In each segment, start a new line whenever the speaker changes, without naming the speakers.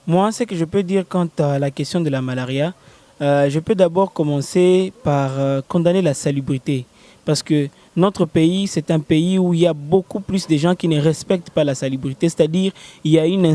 Moi, ce que je peux dire quant à la question de la malaria, je peux d'abord commencer par condamner la salubrité. Parce que notre pays, c'est un pays où il y a beaucoup plus de gens qui ne respectent pas la salubrité. C'est-à-dire, il y a une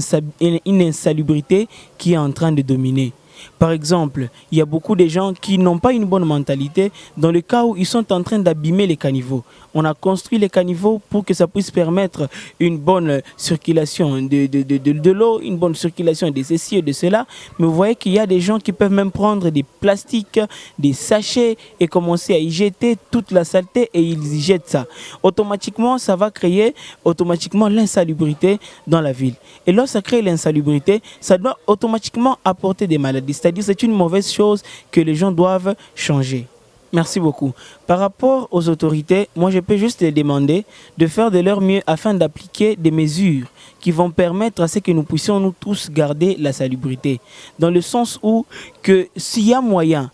insalubrité qui est en train de dominer. Par exemple, il y a beaucoup de gens qui n'ont pas une bonne mentalité dans le cas où ils sont en train d'abîmer les caniveaux. On a construit les caniveaux pour que ça puisse permettre une bonne circulation de l'eau, une bonne circulation de ceci et de cela. Mais vous voyez qu'il y a des gens qui peuvent même prendre des plastiques, des sachets et commencer à y jeter toute la saleté et ils y jettent ça. Automatiquement, ça va créer automatiquement l'insalubrité dans la ville. Et lorsque ça crée l'insalubrité, ça doit automatiquement apporter des maladies. C'est-à-dire c'est une mauvaise chose que les gens doivent changer. Merci beaucoup. Par rapport aux autorités, moi je peux juste les demander de faire de leur mieux afin d'appliquer des mesures qui vont permettre à ce que nous puissions nous tous garder la salubrité. Dans le sens où que s'il y a moyen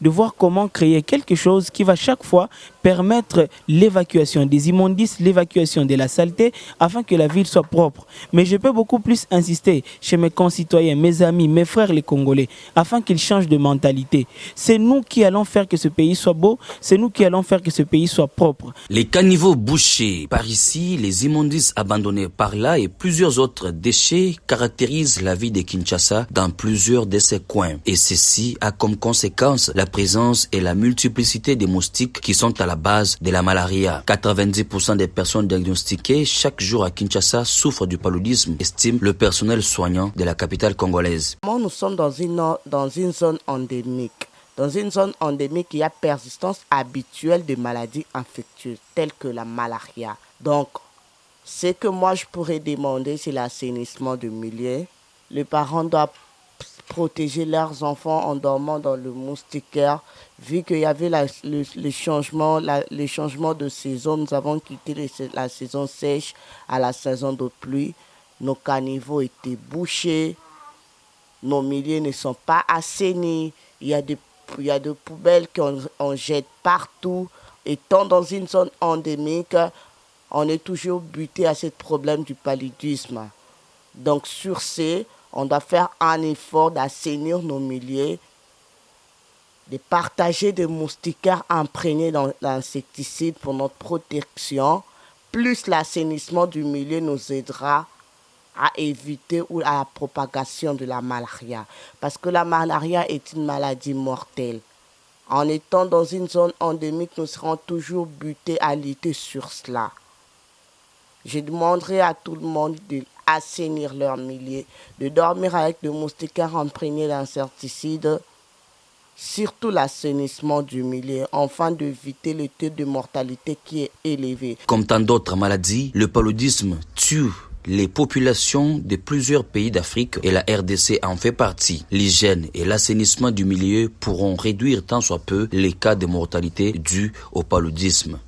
de voir comment créer quelque chose qui va chaque fois permettre l'évacuation des immondices, l'évacuation de la saleté afin que la ville soit propre. Mais je peux beaucoup plus insister chez mes concitoyens, mes amis, mes frères les Congolais afin qu'ils changent de mentalité. C'est nous qui allons faire que ce pays soit beau, c'est nous qui allons faire que ce pays soit propre.
Les caniveaux bouchés par ici, les immondices abandonnés par là et plusieurs autres déchets caractérisent la vie de Kinshasa dans plusieurs de ces coins. Et ceci a comme conséquence la présence et la multiplicité des moustiques qui sont à la base de la malaria. 90% des personnes diagnostiquées chaque jour à Kinshasa souffrent du paludisme, estime le personnel soignant de la capitale congolaise.
Nous sommes dans une zone endémique. Dans une zone endémique, il y a persistance habituelle de maladies infectieuses telles que la malaria. Donc, ce que moi je pourrais demander, c'est l'assainissement du milieu. Les parents doivent protéger leurs enfants en dormant dans le moustiquaire. Vu qu'il y avait le changement de saison, nous avons quitté la saison sèche à la saison de pluie. Nos caniveaux étaient bouchés, nos milieux ne sont pas assainis. Il y a des poubelles qu'on jette partout. Étant dans une zone endémique, on est toujours buté à ce problème du paludisme. Donc sur ce, on doit faire un effort d'assainir nos milieux, de partager des moustiquaires imprégnés d'insecticides pour notre protection. Plus l'assainissement du milieu nous aidera à éviter la propagation de la malaria. Parce que la malaria est une maladie mortelle. En étant dans une zone endémique, nous serons toujours butés à lutter sur cela. Je demanderai à tout le monde d'assainir leur milieu, de dormir avec des moustiquaires imprégnés d'insecticides, surtout l'assainissement du milieu, afin d'éviter le taux de mortalité qui est élevé.
Comme tant d'autres maladies, le paludisme tue les populations de plusieurs pays d'Afrique et la RDC en fait partie. L'hygiène et l'assainissement du milieu pourront réduire tant soit peu les cas de mortalité dus au paludisme.